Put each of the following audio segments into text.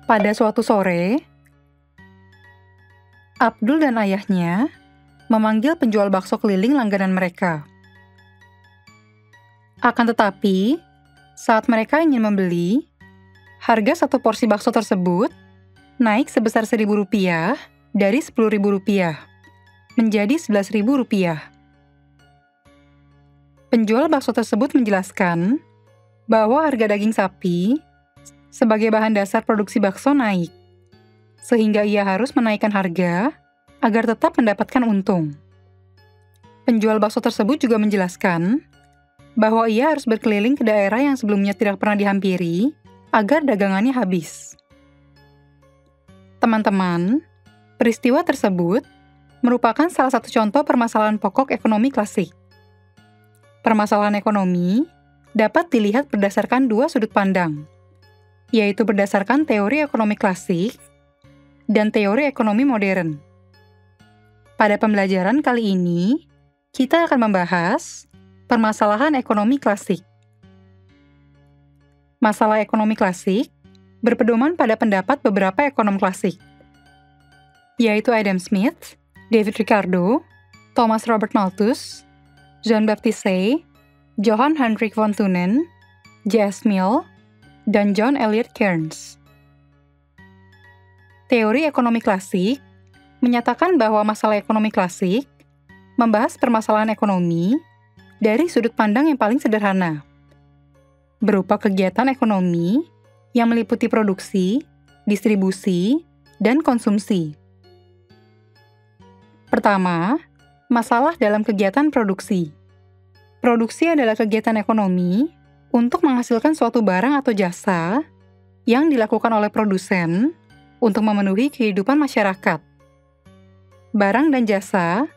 Pada suatu sore, Abdul dan ayahnya memanggil penjual bakso keliling langganan mereka. Akan tetapi, saat mereka ingin membeli, harga satu porsi bakso tersebut naik sebesar Rp1.000 dari Rp10.000 menjadi Rp11.000. Penjual bakso tersebut menjelaskan bahwa harga daging sapi sebagai bahan dasar produksi bakso naik, sehingga ia harus menaikkan harga agar tetap mendapatkan untung. Penjual bakso tersebut juga menjelaskan bahwa ia harus berkeliling ke daerah yang sebelumnya tidak pernah dihampiri agar dagangannya habis. Teman-teman, peristiwa tersebut merupakan salah satu contoh permasalahan pokok ekonomi klasik. Permasalahan ekonomi dapat dilihat berdasarkan dua sudut pandang, yaitu berdasarkan teori ekonomi klasik dan teori ekonomi modern. Pada pembelajaran kali ini, kita akan membahas permasalahan ekonomi klasik. Masalah ekonomi klasik berpedoman pada pendapat beberapa ekonom klasik, yaitu Adam Smith, David Ricardo, Thomas Robert Malthus, John Baptist Say, Johann Heinrich von Thunen, J.S. Mill, dan John Eliot Kearns. Teori ekonomi klasik menyatakan bahwa masalah ekonomi klasik membahas permasalahan ekonomi dari sudut pandang yang paling sederhana, berupa kegiatan ekonomi yang meliputi produksi, distribusi, dan konsumsi. Pertama, masalah dalam kegiatan produksi. Produksi adalah kegiatan ekonomi untuk menghasilkan suatu barang atau jasa yang dilakukan oleh produsen untuk memenuhi kehidupan masyarakat. Barang dan jasa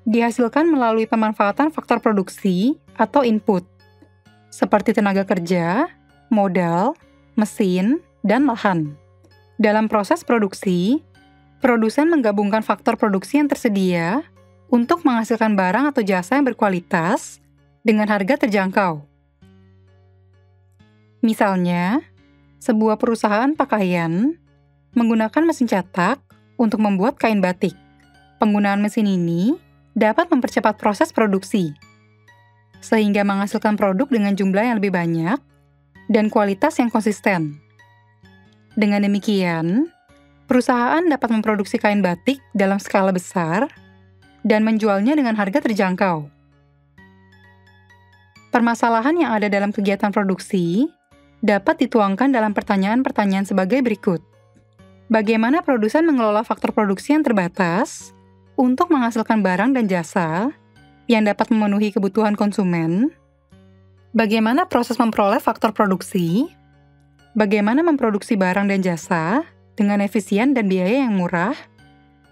dihasilkan melalui pemanfaatan faktor produksi atau input, seperti tenaga kerja, modal, mesin, dan lahan. Dalam proses produksi, produsen menggabungkan faktor produksi yang tersedia untuk menghasilkan barang atau jasa yang berkualitas dengan harga terjangkau. Misalnya, sebuah perusahaan pakaian menggunakan mesin cetak untuk membuat kain batik. Penggunaan mesin ini dapat mempercepat proses produksi, sehingga menghasilkan produk dengan jumlah yang lebih banyak dan kualitas yang konsisten. Dengan demikian, perusahaan dapat memproduksi kain batik dalam skala besar dan menjualnya dengan harga terjangkau. Permasalahan yang ada dalam kegiatan produksi dapat dituangkan dalam pertanyaan-pertanyaan sebagai berikut. Bagaimana produsen mengelola faktor produksi yang terbatas untuk menghasilkan barang dan jasa yang dapat memenuhi kebutuhan konsumen? Bagaimana proses memperoleh faktor produksi? Bagaimana memproduksi barang dan jasa dengan efisien dan biaya yang murah?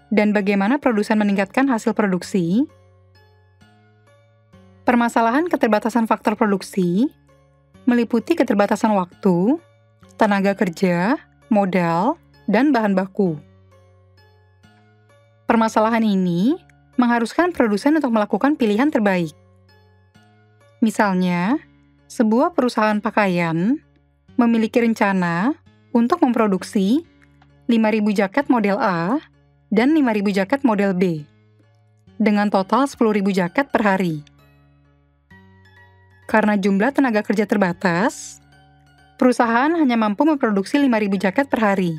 Dan bagaimana produsen meningkatkan hasil produksi? Permasalahan keterbatasan faktor produksi meliputi keterbatasan waktu, tenaga kerja, modal, dan bahan baku. Permasalahan ini mengharuskan produsen untuk melakukan pilihan terbaik. Misalnya, sebuah perusahaan pakaian memiliki rencana untuk memproduksi 5.000 jaket model A dan 5.000 jaket model B, dengan total 10.000 jaket per hari. Karena jumlah tenaga kerja terbatas, perusahaan hanya mampu memproduksi 5.000 jaket per hari.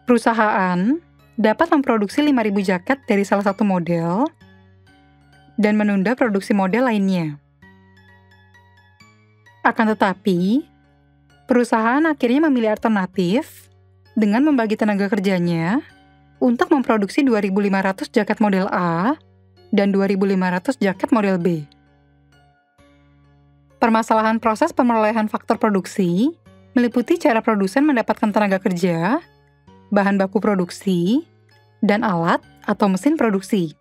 Perusahaan dapat memproduksi 5.000 jaket dari salah satu model dan menunda produksi model lainnya. Akan tetapi, perusahaan akhirnya memilih alternatif dengan membagi tenaga kerjanya untuk memproduksi 2.500 jaket model A dan 2.500 jaket model B. Permasalahan proses pemerolehan faktor produksi meliputi cara produsen mendapatkan tenaga kerja, bahan baku produksi, dan alat atau mesin produksi.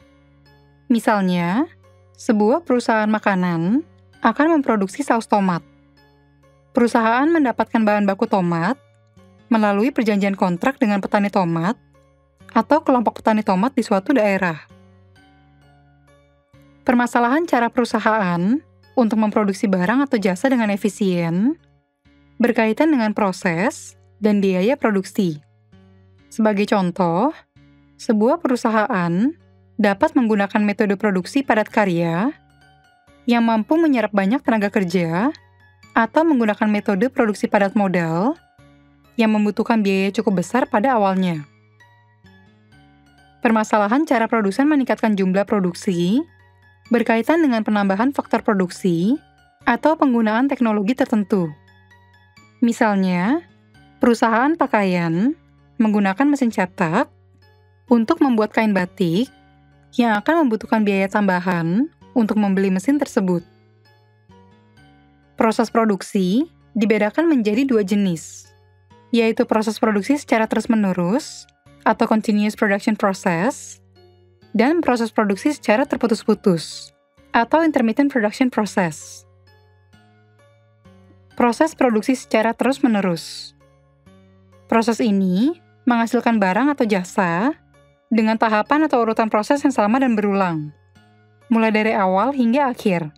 Misalnya, sebuah perusahaan makanan akan memproduksi saus tomat. Perusahaan mendapatkan bahan baku tomat melalui perjanjian kontrak dengan petani tomat atau kelompok petani tomat di suatu daerah. Permasalahan cara perusahaan untuk memproduksi barang atau jasa dengan efisien berkaitan dengan proses dan biaya produksi. Sebagai contoh, sebuah perusahaan dapat menggunakan metode produksi padat karya yang mampu menyerap banyak tenaga kerja atau menggunakan metode produksi padat modal yang membutuhkan biaya cukup besar pada awalnya. Permasalahan cara produsen meningkatkan jumlah produksi berkaitan dengan penambahan faktor produksi atau penggunaan teknologi tertentu. Misalnya, perusahaan pakaian menggunakan mesin cetak untuk membuat kain batik yang akan membutuhkan biaya tambahan untuk membeli mesin tersebut. Proses produksi dibedakan menjadi dua jenis, yaitu proses produksi secara terus-menerus atau continuous production process, dan proses produksi secara terputus-putus atau intermittent production process. Proses produksi secara terus-menerus. Proses ini menghasilkan barang atau jasa dengan tahapan atau urutan proses yang sama dan berulang, mulai dari awal hingga akhir,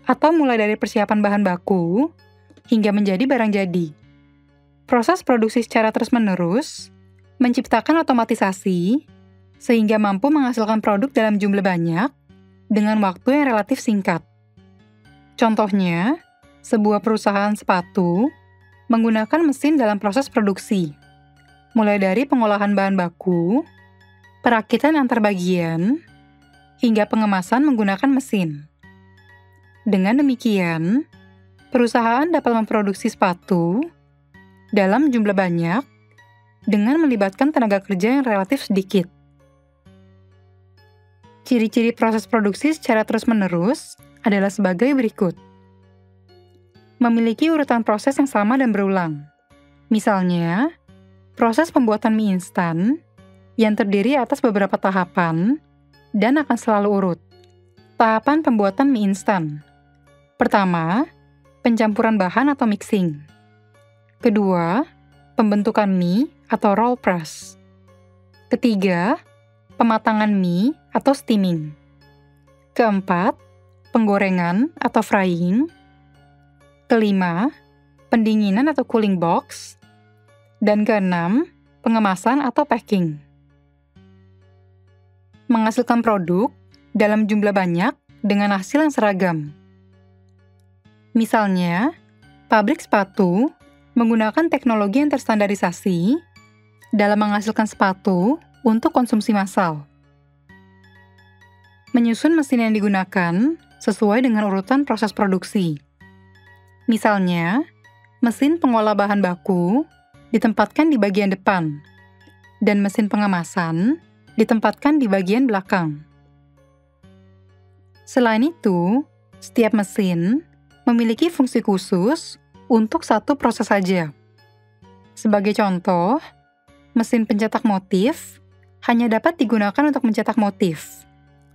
atau mulai dari persiapan bahan baku hingga menjadi barang jadi. Proses produksi secara terus-menerus menciptakan otomatisasi sehingga mampu menghasilkan produk dalam jumlah banyak dengan waktu yang relatif singkat. Contohnya, sebuah perusahaan sepatu menggunakan mesin dalam proses produksi, mulai dari pengolahan bahan baku, perakitan antar bagian, hingga pengemasan menggunakan mesin. Dengan demikian, perusahaan dapat memproduksi sepatu dalam jumlah banyak dengan melibatkan tenaga kerja yang relatif sedikit. Ciri-ciri proses produksi secara terus-menerus adalah sebagai berikut. Memiliki urutan proses yang sama dan berulang. Misalnya, proses pembuatan mie instan yang terdiri atas beberapa tahapan dan akan selalu urut. Tahapan pembuatan mie instan. Pertama, pencampuran bahan atau mixing. Kedua, pembentukan mie atau roll press. Ketiga, pematangan mie atau steaming. Keempat, penggorengan atau frying. Kelima, pendinginan atau cooling box. Dan keenam, pengemasan atau packing. Menghasilkan produk dalam jumlah banyak dengan hasil yang seragam. Misalnya, pabrik sepatu menggunakan teknologi yang terstandarisasi dalam menghasilkan sepatu untuk konsumsi massal. Menyusun mesin yang digunakan sesuai dengan urutan proses produksi. Misalnya, mesin pengolah bahan baku ditempatkan di bagian depan, dan mesin pengemasan ditempatkan di bagian belakang. Selain itu, setiap mesin memiliki fungsi khusus untuk satu proses saja. Sebagai contoh, mesin pencetak motif hanya dapat digunakan untuk mencetak motif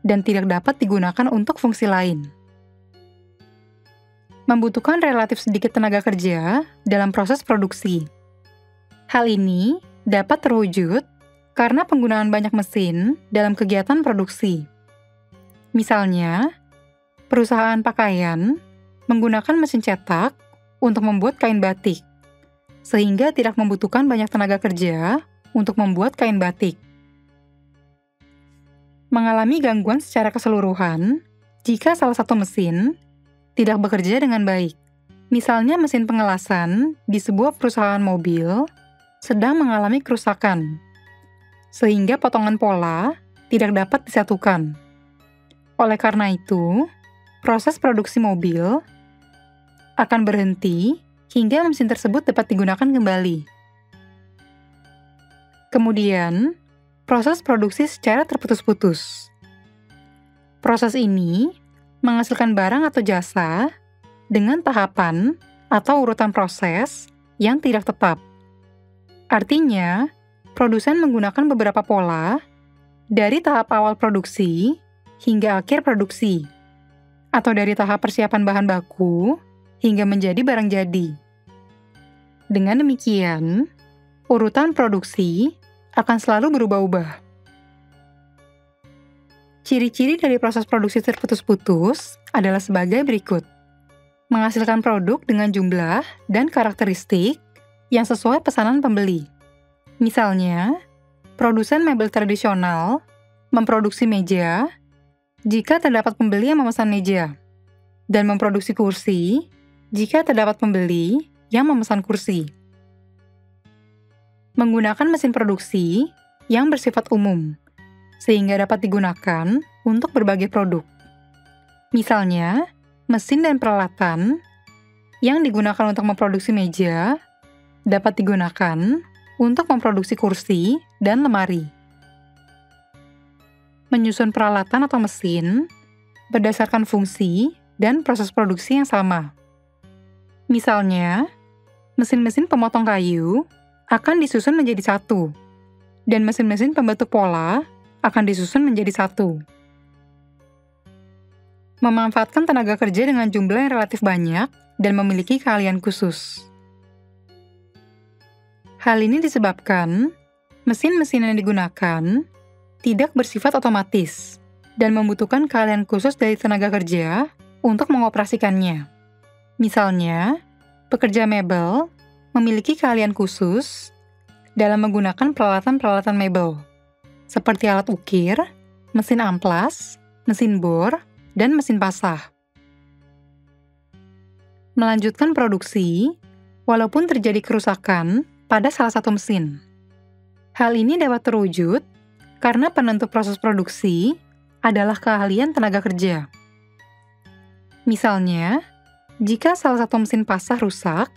dan tidak dapat digunakan untuk fungsi lain. Membutuhkan relatif sedikit tenaga kerja dalam proses produksi. Hal ini dapat terwujud karena penggunaan banyak mesin dalam kegiatan produksi. Misalnya, perusahaan pakaian menggunakan mesin cetak untuk membuat kain batik, sehingga tidak membutuhkan banyak tenaga kerja untuk membuat kain batik. Mengalami gangguan secara keseluruhan jika salah satu mesin tidak bekerja dengan baik. Misalnya mesin pengelasan di sebuah perusahaan mobil sedang mengalami kerusakan, sehingga potongan pola tidak dapat disatukan. Oleh karena itu, proses produksi mobil akan berhenti hingga mesin tersebut dapat digunakan kembali. Kemudian, proses produksi secara terputus-putus. Proses ini menghasilkan barang atau jasa dengan tahapan atau urutan proses yang tidak tetap. Artinya, produsen menggunakan beberapa pola dari tahap awal produksi hingga akhir produksi, atau dari tahap persiapan bahan baku hingga menjadi barang jadi. Dengan demikian, urutan produksi akan selalu berubah-ubah. Ciri-ciri dari proses produksi terputus-putus adalah sebagai berikut. menghasilkan produk dengan jumlah dan karakteristik yang sesuai pesanan pembeli. Misalnya, produsen mebel tradisional memproduksi meja jika terdapat pembeli yang memesan meja, dan memproduksi kursi jika terdapat pembeli yang memesan kursi. Menggunakan mesin produksi yang bersifat umum, sehingga dapat digunakan untuk berbagai produk. Misalnya, mesin dan peralatan yang digunakan untuk memproduksi meja dapat digunakan untuk memproduksi kursi dan lemari. Menyusun peralatan atau mesin berdasarkan fungsi dan proses produksi yang sama. Misalnya, mesin-mesin pemotong kayu akan disusun menjadi satu, dan mesin-mesin pembentuk pola akan disusun menjadi satu. Memanfaatkan tenaga kerja dengan jumlah yang relatif banyak dan memiliki keahlian khusus. Hal ini disebabkan mesin-mesin yang digunakan tidak bersifat otomatis dan membutuhkan keahlian khusus dari tenaga kerja untuk mengoperasikannya. Misalnya, pekerja mebel memiliki keahlian khusus dalam menggunakan peralatan-peralatan mebel, seperti alat ukir, mesin amplas, mesin bor, dan mesin pasah. Melanjutkan produksi, walaupun terjadi kerusakan pada salah satu mesin. Hal ini dapat terwujud karena penentu proses produksi adalah keahlian tenaga kerja. Misalnya, jika salah satu mesin pasah rusak,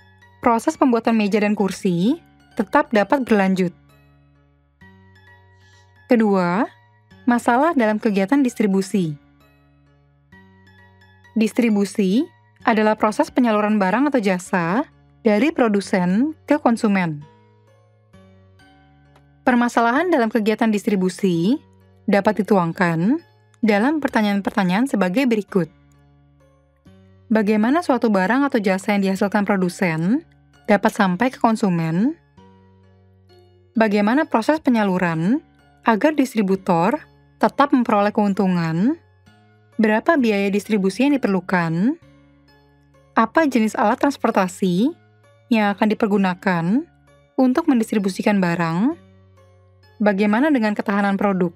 proses pembuatan meja dan kursi tetap dapat berlanjut. Kedua, masalah dalam kegiatan distribusi. Distribusi adalah proses penyaluran barang atau jasa dari produsen ke konsumen. Permasalahan dalam kegiatan distribusi dapat dituangkan dalam pertanyaan-pertanyaan sebagai berikut. Bagaimana suatu barang atau jasa yang dihasilkan produsen dapat sampai ke konsumen? Bagaimana proses penyaluran agar distributor tetap memperoleh keuntungan? Berapa biaya distribusi yang diperlukan? Apa jenis alat transportasi yang akan dipergunakan untuk mendistribusikan barang? Bagaimana dengan ketahanan produk?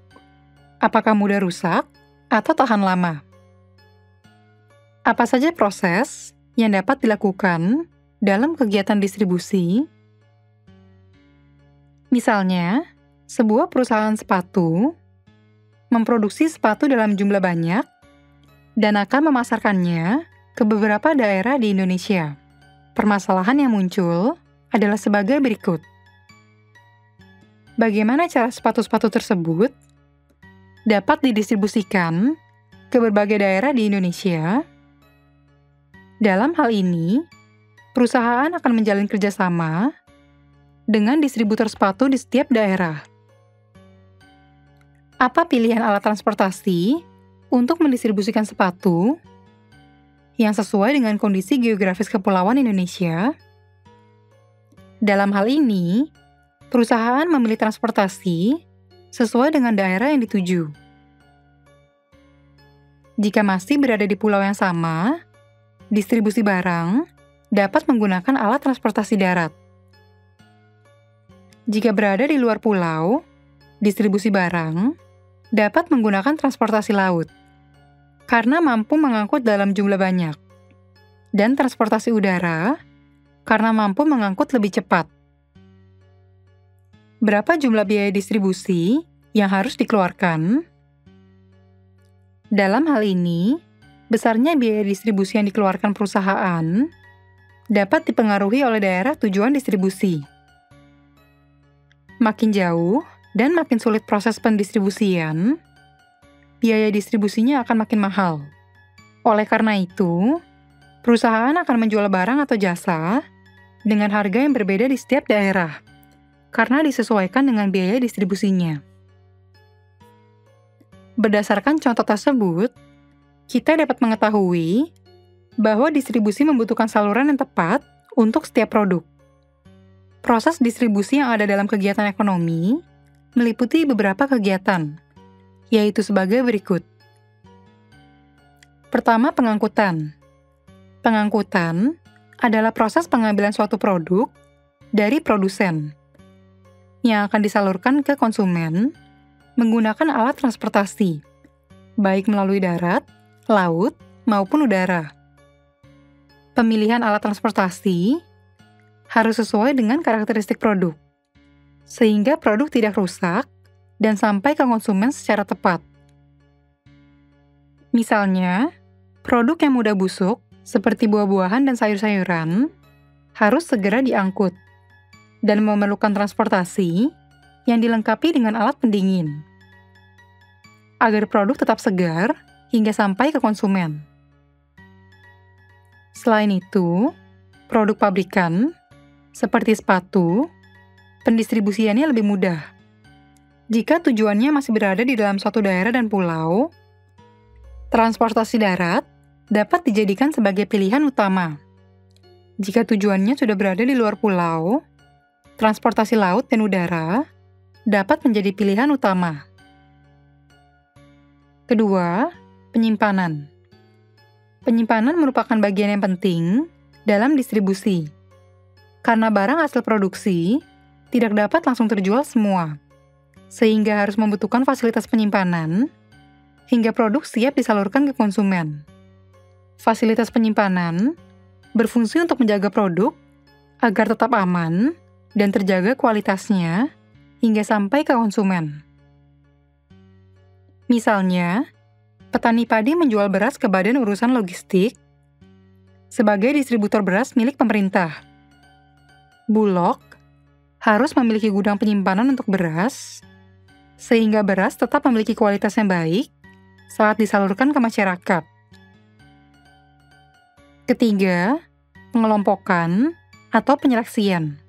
Apakah mudah rusak atau tahan lama? Apa saja proses yang dapat dilakukan dalam kegiatan distribusi? Misalnya, sebuah perusahaan sepatu memproduksi sepatu dalam jumlah banyak dan akan memasarkannya ke beberapa daerah di Indonesia. Permasalahan yang muncul adalah sebagai berikut. Bagaimana cara sepatu-sepatu tersebut dapat didistribusikan ke berbagai daerah di Indonesia? Dalam hal ini, perusahaan akan menjalin kerjasama dengan distributor sepatu di setiap daerah. Apa pilihan alat transportasi untuk mendistribusikan sepatu yang sesuai dengan kondisi geografis kepulauan Indonesia? Dalam hal ini, perusahaan memilih transportasi sesuai dengan daerah yang dituju. Jika masih berada di pulau yang sama, distribusi barang dapat menggunakan alat transportasi darat. Jika berada di luar pulau, distribusi barang dapat menggunakan transportasi laut karena mampu mengangkut dalam jumlah banyak, dan transportasi udara karena mampu mengangkut lebih cepat. Berapa jumlah biaya distribusi yang harus dikeluarkan? Dalam hal ini, besarnya biaya distribusi yang dikeluarkan perusahaan dapat dipengaruhi oleh daerah tujuan distribusi. Makin jauh dan makin sulit proses pendistribusian, biaya distribusinya akan makin mahal. Oleh karena itu, perusahaan akan menjual barang atau jasa dengan harga yang berbeda di setiap daerah, karena disesuaikan dengan biaya distribusinya. Berdasarkan contoh tersebut, kita dapat mengetahui bahwa distribusi membutuhkan saluran yang tepat untuk setiap produk. Proses distribusi yang ada dalam kegiatan ekonomi meliputi beberapa kegiatan, yaitu sebagai berikut. Pertama, pengangkutan. Pengangkutan adalah proses pengambilan suatu produk dari produsen yang akan disalurkan ke konsumen menggunakan alat transportasi, baik melalui darat, laut, maupun udara. Pemilihan alat transportasi harus sesuai dengan karakteristik produk, sehingga produk tidak rusak dan sampai ke konsumen secara tepat. Misalnya, produk yang mudah busuk, seperti buah-buahan dan sayur-sayuran, harus segera diangkut dan memerlukan transportasi yang dilengkapi dengan alat pendingin, agar produk tetap segar hingga sampai ke konsumen. Selain itu, produk pabrikan, seperti sepatu, pendistribusiannya lebih mudah. Jika tujuannya masih berada di dalam suatu daerah dan pulau, transportasi darat dapat dijadikan sebagai pilihan utama. Jika tujuannya sudah berada di luar pulau, transportasi laut dan udara dapat menjadi pilihan utama. Kedua, penyimpanan. Penyimpanan merupakan bagian yang penting dalam distribusi, karena barang hasil produksi tidak dapat langsung terjual semua, sehingga harus membutuhkan fasilitas penyimpanan hingga produk siap disalurkan ke konsumen. Fasilitas penyimpanan berfungsi untuk menjaga produk agar tetap aman dan terjaga kualitasnya hingga sampai ke konsumen. Misalnya, petani padi menjual beras ke Badan Urusan Logistik sebagai distributor beras milik pemerintah. Bulog harus memiliki gudang penyimpanan untuk beras, sehingga beras tetap memiliki kualitas yang baik saat disalurkan ke masyarakat. Ketiga, pengelompokan atau penyeleksian.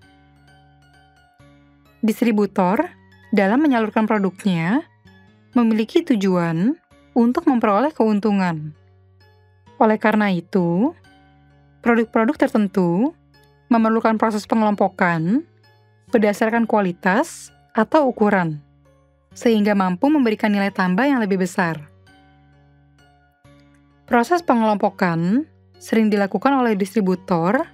Distributor dalam menyalurkan produknya memiliki tujuan untuk memperoleh keuntungan. Oleh karena itu, produk-produk tertentu memerlukan proses pengelompokan berdasarkan kualitas atau ukuran, sehingga mampu memberikan nilai tambah yang lebih besar. Proses pengelompokan sering dilakukan oleh distributor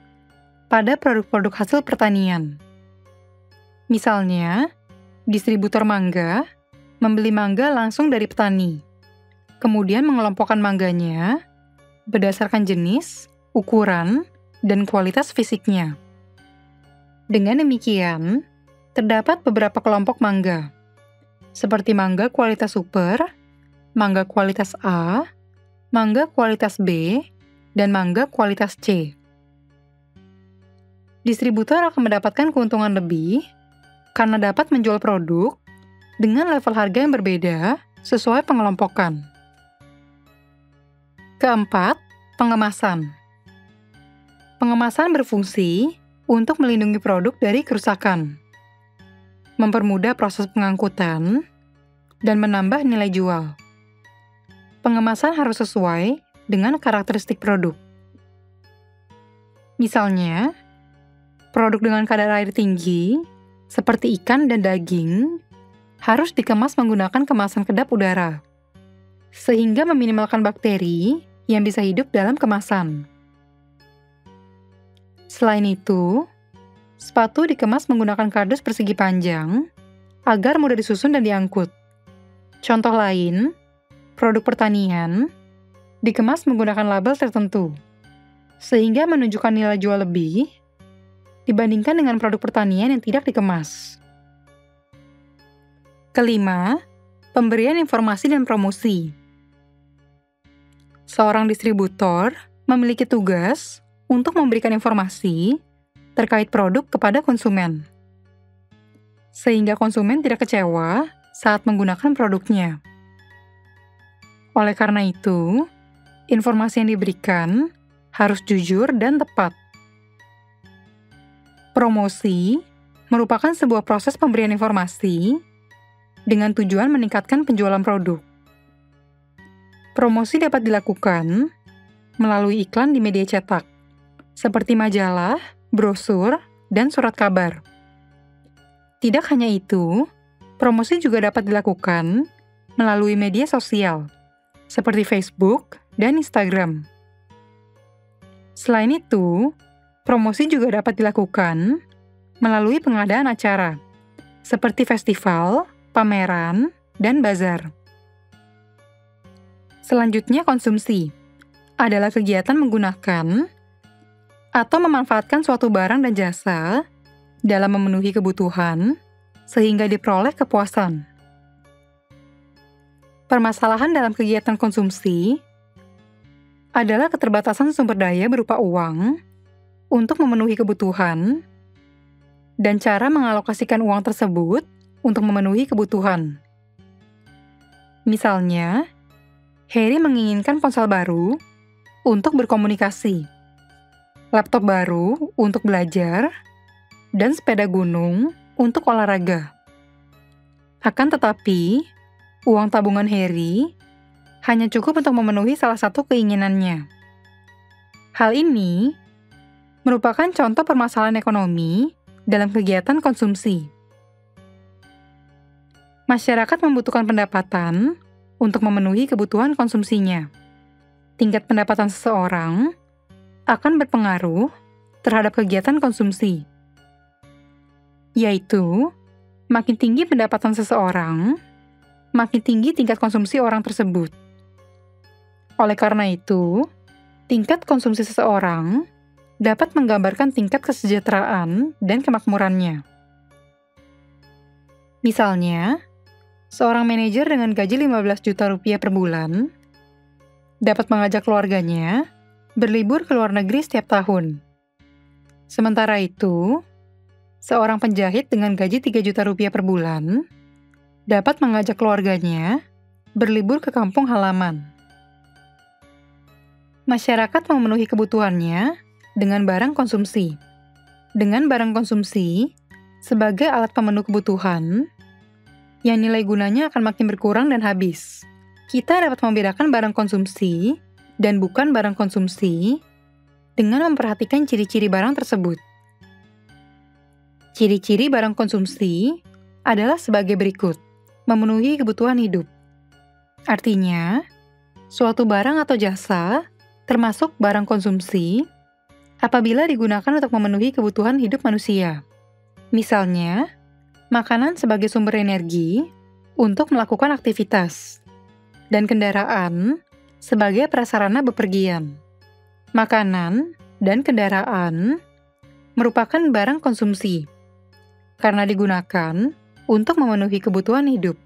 pada produk-produk hasil pertanian. Misalnya, distributor mangga membeli mangga langsung dari petani, kemudian mengelompokkan mangganya berdasarkan jenis, ukuran, dan kualitas fisiknya. Dengan demikian, terdapat beberapa kelompok mangga, seperti mangga kualitas super, mangga kualitas A, mangga kualitas B, dan mangga kualitas C. Distributor akan mendapatkan keuntungan lebih karena dapat menjual produk dengan level harga yang berbeda sesuai pengelompokan. Keempat, pengemasan. Pengemasan berfungsi untuk melindungi produk dari kerusakan, mempermudah proses pengangkutan, dan menambah nilai jual. Pengemasan harus sesuai dengan karakteristik produk. Misalnya, produk dengan kadar air tinggi, seperti ikan dan daging, harus dikemas menggunakan kemasan kedap udara, sehingga meminimalkan bakteri yang bisa hidup dalam kemasan. Selain itu, sepatu dikemas menggunakan kardus persegi panjang agar mudah disusun dan diangkut. Contoh lain, produk pertanian dikemas menggunakan label tertentu, sehingga menunjukkan nilai jual lebih dibandingkan dengan produk pertanian yang tidak dikemas. Kelima, pemberian informasi dan promosi. Seorang distributor memiliki tugas untuk memberikan informasi terkait produk kepada konsumen, sehingga konsumen tidak kecewa saat menggunakan produknya. Oleh karena itu, informasi yang diberikan harus jujur dan tepat. Promosi merupakan sebuah proses pemberian informasi dengan tujuan meningkatkan penjualan produk. Promosi dapat dilakukan melalui iklan di media cetak, seperti majalah, brosur, dan surat kabar. Tidak hanya itu, promosi juga dapat dilakukan melalui media sosial, seperti Facebook dan Instagram. Selain itu, promosi juga dapat dilakukan melalui pengadaan acara, seperti festival, pameran, dan bazar. Selanjutnya, konsumsi adalah kegiatan menggunakan atau memanfaatkan suatu barang dan jasa dalam memenuhi kebutuhan sehingga diperoleh kepuasan. Permasalahan dalam kegiatan konsumsi adalah keterbatasan sumber daya berupa uang untuk memenuhi kebutuhan dan cara mengalokasikan uang tersebut untuk memenuhi kebutuhan. Misalnya, Harry menginginkan ponsel baru untuk berkomunikasi, laptop baru untuk belajar, dan sepeda gunung untuk olahraga. Akan tetapi, uang tabungan Harry hanya cukup untuk memenuhi salah satu keinginannya. Hal ini merupakan contoh permasalahan ekonomi dalam kegiatan konsumsi. Masyarakat membutuhkan pendapatan untuk memenuhi kebutuhan konsumsinya. Tingkat pendapatan seseorang akan berpengaruh terhadap kegiatan konsumsi, yaitu makin tinggi pendapatan seseorang, makin tinggi tingkat konsumsi orang tersebut. Oleh karena itu, tingkat konsumsi seseorang dapat menggambarkan tingkat kesejahteraan dan kemakmurannya. Misalnya, seorang manajer dengan gaji 15 juta rupiah per bulan dapat mengajak keluarganya berlibur ke luar negeri setiap tahun. Sementara itu, seorang penjahit dengan gaji 3 juta rupiah per bulan dapat mengajak keluarganya berlibur ke kampung halaman. Masyarakat memenuhi kebutuhannya dengan barang konsumsi. Dengan barang konsumsi sebagai alat pemenuh kebutuhan yang nilai gunanya akan makin berkurang dan habis. Kita dapat membedakan barang konsumsi dan bukan barang konsumsi dengan memperhatikan ciri-ciri barang tersebut. Ciri-ciri barang konsumsi adalah sebagai berikut: memenuhi kebutuhan hidup. Artinya, suatu barang atau jasa termasuk barang konsumsi apabila digunakan untuk memenuhi kebutuhan hidup manusia. Misalnya, makanan sebagai sumber energi untuk melakukan aktivitas, dan kendaraan sebagai prasarana bepergian. Makanan dan kendaraan merupakan barang konsumsi karena digunakan untuk memenuhi kebutuhan hidup.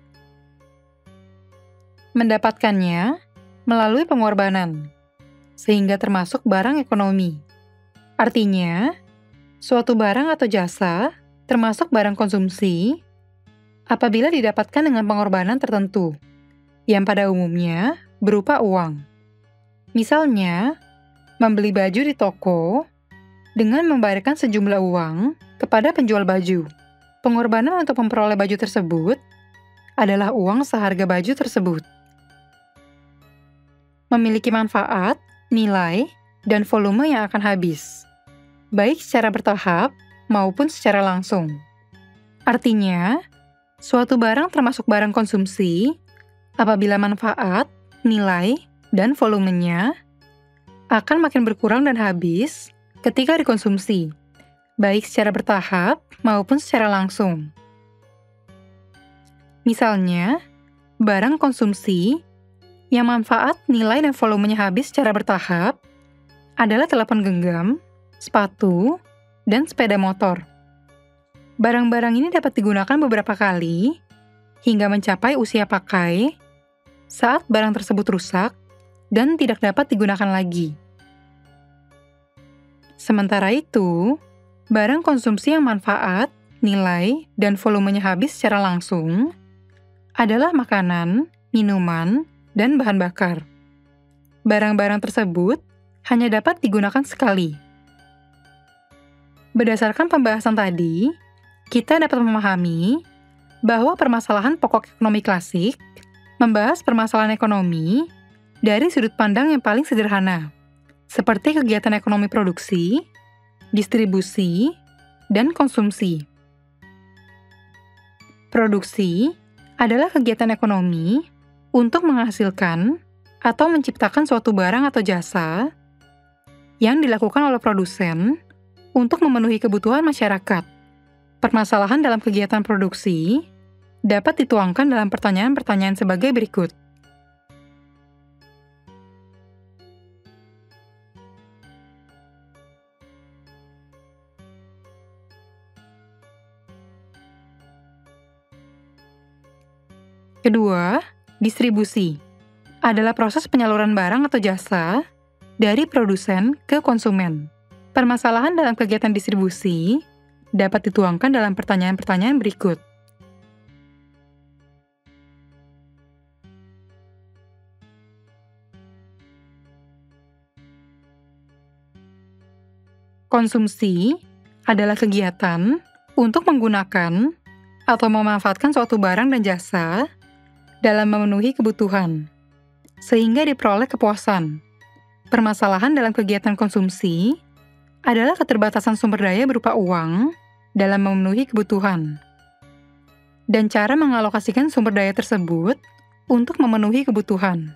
Mendapatkannya melalui pengorbanan, sehingga termasuk barang ekonomi. Artinya, suatu barang atau jasa termasuk barang konsumsi apabila didapatkan dengan pengorbanan tertentu, yang pada umumnya berupa uang. Misalnya, membeli baju di toko dengan membayarkan sejumlah uang kepada penjual baju. Pengorbanan untuk memperoleh baju tersebut adalah uang seharga baju tersebut. Memiliki manfaat, nilai, dan volume yang akan habis, baik secara bertahap maupun secara langsung. Artinya, suatu barang termasuk barang konsumsi apabila manfaat, nilai, dan volumenya akan makin berkurang dan habis ketika dikonsumsi, baik secara bertahap maupun secara langsung. Misalnya, barang konsumsi yang manfaat, nilai, dan volumenya habis secara bertahap adalah telepon genggam, sepatu, dan sepeda motor. Barang-barang ini dapat digunakan beberapa kali hingga mencapai usia pakai saat barang tersebut rusak dan tidak dapat digunakan lagi. Sementara itu, barang konsumsi yang manfaat, nilai, dan volumenya habis secara langsung adalah makanan, minuman, dan bahan bakar. Barang-barang tersebut hanya dapat digunakan sekali. Berdasarkan pembahasan tadi, kita dapat memahami bahwa permasalahan pokok ekonomi klasik membahas permasalahan ekonomi dari sudut pandang yang paling sederhana, seperti kegiatan ekonomi produksi, distribusi, dan konsumsi. Produksi adalah kegiatan ekonomi untuk menghasilkan atau menciptakan suatu barang atau jasa yang dilakukan oleh produsen untuk memenuhi kebutuhan masyarakat. Permasalahan dalam kegiatan produksi dapat dituangkan dalam pertanyaan-pertanyaan sebagai berikut. Kedua, distribusi adalah proses penyaluran barang atau jasa dari produsen ke konsumen. Permasalahan dalam kegiatan distribusi dapat dituangkan dalam pertanyaan-pertanyaan berikut. Konsumsi adalah kegiatan untuk menggunakan atau memanfaatkan suatu barang dan jasa dalam memenuhi kebutuhan, sehingga diperoleh kepuasan. Permasalahan dalam kegiatan konsumsi adalah keterbatasan sumber daya berupa uang dalam memenuhi kebutuhan, dan cara mengalokasikan sumber daya tersebut untuk memenuhi kebutuhan.